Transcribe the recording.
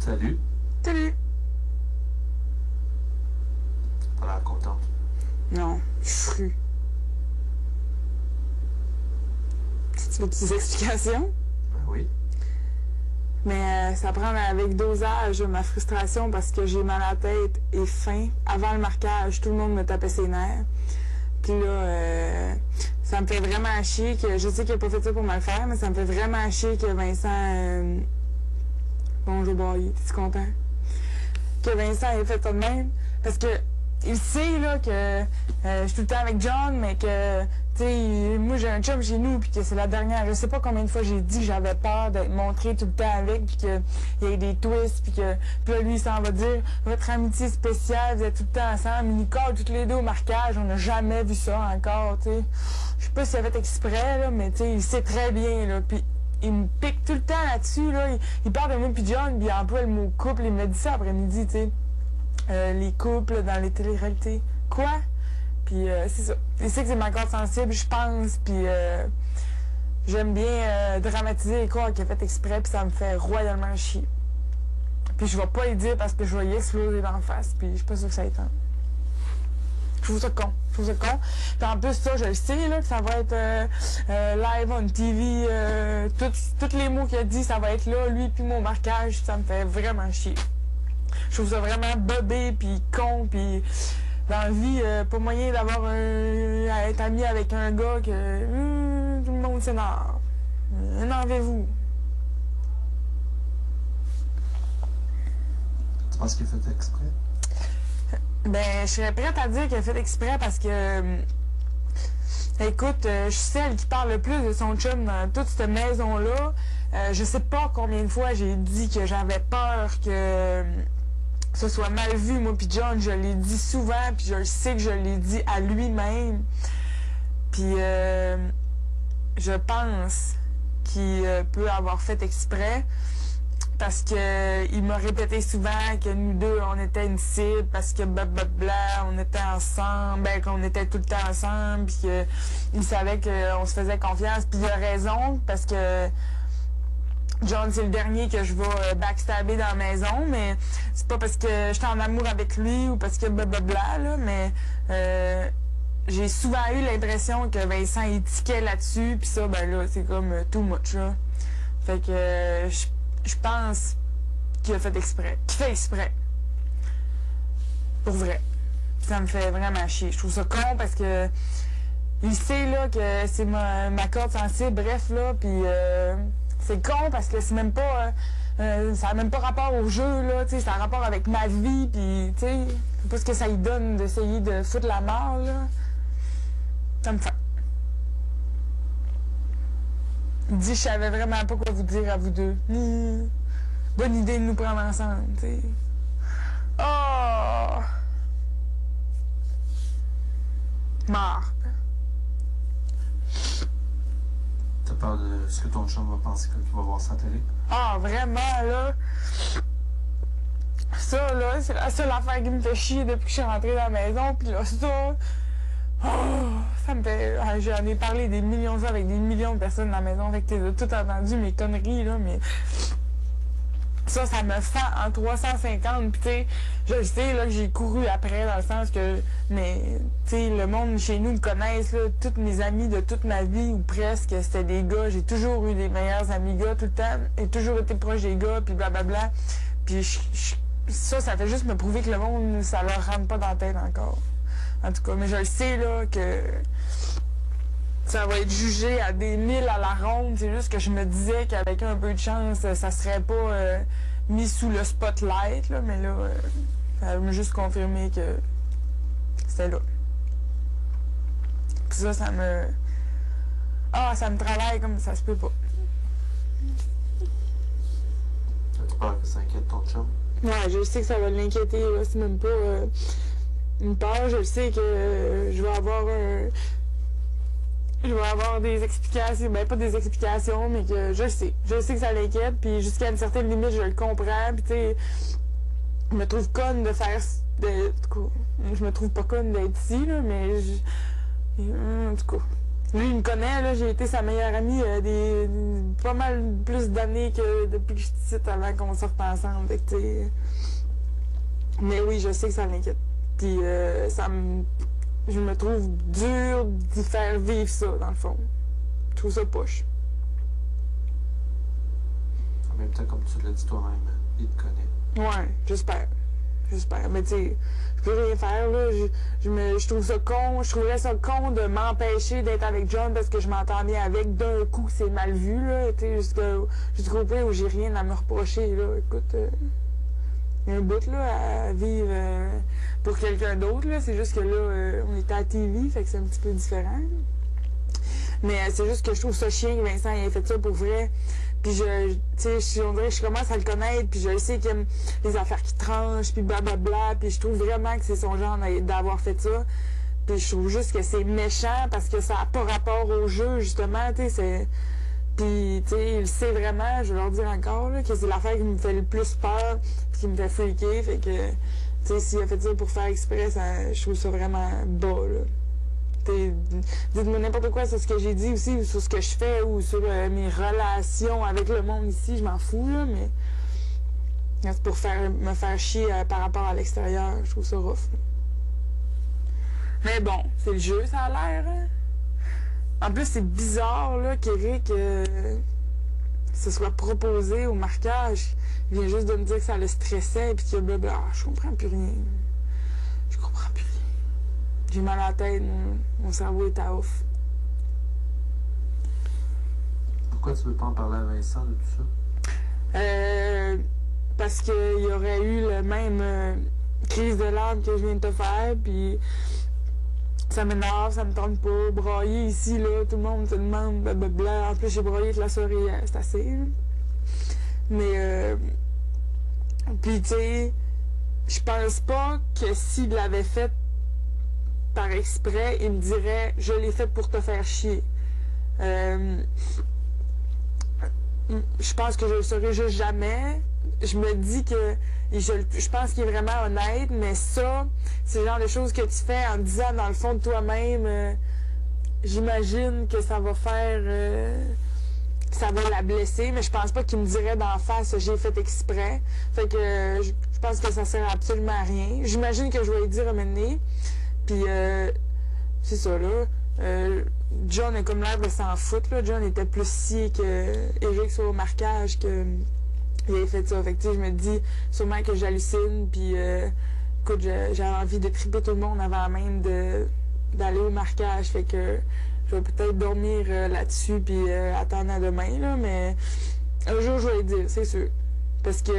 Salut. Salut. T'as l'air contente. Non, je suis fru. Tu veux des explications? Ben oui. Mais ça prend avec dosage ma frustration parce que j'ai mal à la tête et faim. Avant le marquage, tout le monde me tapait ses nerfs. Puis là, ça me fait vraiment chier que... Je sais qu'il n'a pas fait ça pour me le faire, mais ça me fait vraiment chier que Vincent... Bonjour, boy, es-tu content? Que Vincent ait fait ça de même. Parce que il sait là que je suis tout le temps avec John, mais que, tu sais, moi j'ai un chum chez nous, puis que c'est la dernière. Je sais pas combien de fois j'ai dit que j'avais peur d'être montré tout le temps avec, puis qu'il y ait des twists, puis là, lui, il s'en va dire votre amitié spéciale, vous êtes tout le temps ensemble, Nicole, toutes les deux au marquage, on n'a jamais vu ça encore, tu sais. Je sais pas s'il avait fait exprès, là, mais tu sais, il sait très bien, là, puis il me pique tout le temps là-dessus, là. Il parle de moi puis John, puis il emploie le mot couple, il me dit ça après-midi, tu sais. Les couples dans les télé-réalités. Quoi? Puis c'est ça. Il sait que c'est ma corde sensible, je pense, puis j'aime bien dramatiser et croire qu'il a fait exprès, puis ça me fait royalement chier. Puis je vais pas y dire parce que je vais y exploser d'en face, puis je suis pas sûre que ça étend. Je trouve ça con. Je trouve ça con. Puis en plus, ça, je le sais, là, que ça va être live on TV. Tous les mots qu'il a dit, ça va être là, lui, puis mon marquage, ça me fait vraiment chier. Je trouve ça vraiment bobé, puis con, puis dans la vie, pas moyen d'avoir à être ami avec un gars que tout le monde s'énerve. Énervez-vous. Tu penses qu'il a fait exprès? Ben, je serais prête à dire qu'il a fait exprès parce que... écoute, je suis celle qui parle le plus de son chum dans toute cette maison-là. Je sais pas combien de fois j'ai dit que j'avais peur que ce soit mal vu, moi puis John. Je l'ai dit souvent, puis je sais que je l'ai dit à lui-même. Puis je pense qu'il peut avoir fait exprès. Parce que il m'a répété souvent que nous deux, on était une cible, parce que blablabla, on était ensemble, ben qu'on était tout le temps ensemble, puis qu'il savait qu'on se faisait confiance, puis il a raison, parce que John, c'est le dernier que je vais backstabber dans la maison, mais c'est pas parce que j'étais en amour avec lui ou parce que blablabla, là, mais j'ai souvent eu l'impression que Vincent il tiquait là-dessus, puis ça, ben là, c'est comme too much, là. Fait que je pense qu'il a fait exprès. Qu'il fait exprès. Pour vrai. Ça me fait vraiment chier. Je trouve ça con parce que il sait là que c'est ma corde sensible, bref là, puis c'est con parce que c'est même pas ça a même pas rapport au jeu là, tu sais, ça a rapport avec ma vie, puis tu sais, je sais pas ce que ça lui donne d'essayer de foutre la mort là. Ça me fait. Il dit, je savais vraiment pas quoi vous dire à vous deux. Bonne idée de nous prendre ensemble, tu sais. Oh! Mort. T'as peur de ce que ton chum va penser quand il va voir ça à la télé? Ah, vraiment, là. Ça, là, c'est la seule affaire qui me fait chier depuis que je suis rentrée dans la maison. Puis là, ça... Oh, ça me fait... J'en ai parlé des millions de fois avec des millions de personnes dans la maison. Fait que t'as tout entendu mes conneries, là, mais... Ça me fend en 350. Puis tu sais, je le sais, là, que j'ai couru après, dans le sens que... Mais, tu sais, le monde chez nous me connaissent, là. Toutes mes amis de toute ma vie, ou presque, c'était des gars. J'ai toujours eu des meilleurs amis gars, tout le temps. J'ai toujours été proche des gars, puis blablabla. Puis ça fait juste me prouver que le monde, ça leur rentre pas dans la tête encore. En tout cas, mais je le sais, là, que ça va être jugé à des milles à la ronde. C'est juste que je me disais qu'avec un peu de chance, ça serait pas mis sous le spotlight, là, mais là, ça m'a juste confirmé que c'était là. Puis ça me... Ah, ça me travaille comme ça se peut pas. As-tu peur que ça inquiète ton chum? Ouais, je sais que ça va l'inquiéter, là, c'est même pas une peur. Je sais que je vais avoir des explications, ben pas des explications, mais que je sais que ça l'inquiète, puis jusqu'à une certaine limite, je le comprends, puis tu sais, je me trouve conne de faire, je me trouve pas conne d'être ici, là, mais en tout cas, Lui, il me connaît, là, j'ai été sa meilleure amie pas mal plus d'années que depuis que je suis ici avant qu'on sorte ensemble. Fait que, t'sais, mais oui, je sais que ça l'inquiète. Puis je me trouve dur d'y faire vivre ça, dans le fond. Je trouve ça poche. En même temps, comme tu l'as dit toi-même, il te connaît. Ouais, j'espère. J'espère. Mais tu sais, je peux rien faire, là. Je trouve ça con. Je trouverais ça con de m'empêcher d'être avec John parce que je m'entends bien avec. D'un coup, c'est mal vu, là. Tu sais, jusqu'au point où j'ai rien à me reprocher, là. Écoute, il y a un bout, là, à vivre pour quelqu'un d'autre, là. C'est juste que là, on était à TV, fait que c'est un petit peu différent. Mais c'est juste que je trouve ça chiant que Vincent ait fait ça pour vrai. Puis tu sais, on dirait que je commence à le connaître, puis je sais qu'il aime les affaires qui tranchent, puis blablabla, puis je trouve vraiment que c'est son genre d'avoir fait ça. Puis je trouve juste que c'est méchant parce que ça n'a pas rapport au jeu, justement, tu sais, puis, tu sais, il le sait vraiment, je vais leur dire encore, là, que c'est l'affaire qui me fait le plus peur, puis qui me fait freaker, fait que, tu sais, s'il a fait ça pour faire exprès, je trouve ça vraiment bas, là. Dites-moi n'importe quoi sur ce que j'ai dit aussi, ou sur ce que je fais, ou sur mes relations avec le monde ici, je m'en fous, là, mais c'est pour me faire chier par rapport à l'extérieur, je trouve ça rough. Là. Mais bon, c'est le jeu, ça a l'air, hein? En plus, c'est bizarre, là, qu'Éric se soit proposé au marquage. Il vient juste de me dire que ça le stressait, puis que blablabla. Je comprends plus rien. Je comprends plus rien. J'ai mal à la tête, mon cerveau est à off. Pourquoi tu veux pas en parler à Vincent de tout ça? Parce qu'il y aurait eu le même crise de larmes que je viens de te faire, puis ça m'énerve, ça me tente pas. Brailler ici, là, tout le monde se demande, blablabla. En plus, j'ai braillé toute la soirée, c'est assez. Là. Mais, puis tu sais, je pense pas que s'il l'avait fait par exprès, il me dirait « Je l'ai fait pour te faire chier ». Je pense que je le saurais juste jamais. Je me dis que je pense qu'il est vraiment honnête, mais ça, c'est le genre de choses que tu fais en disant dans le fond de toi-même, j'imagine que ça va faire, ça va la blesser, mais je pense pas qu'il me dirait d'en face j'ai fait exprès. Fait que je pense que ça sert absolument à rien. J'imagine que je vais lui dire à un moment donné. Puis, c'est ça, là. John a comme l'air de s'en foutre, là. John était plus scié que Éric soit au marquage que il avait fait ça. Fait que, tu sais, je me dis sûrement que j'hallucine, puis écoute, j'avais envie de triper tout le monde avant même d'aller au marquage. Fait que je vais peut-être dormir là-dessus, puis attendre à demain, là. Mais un jour, je vais le dire, c'est sûr. Parce que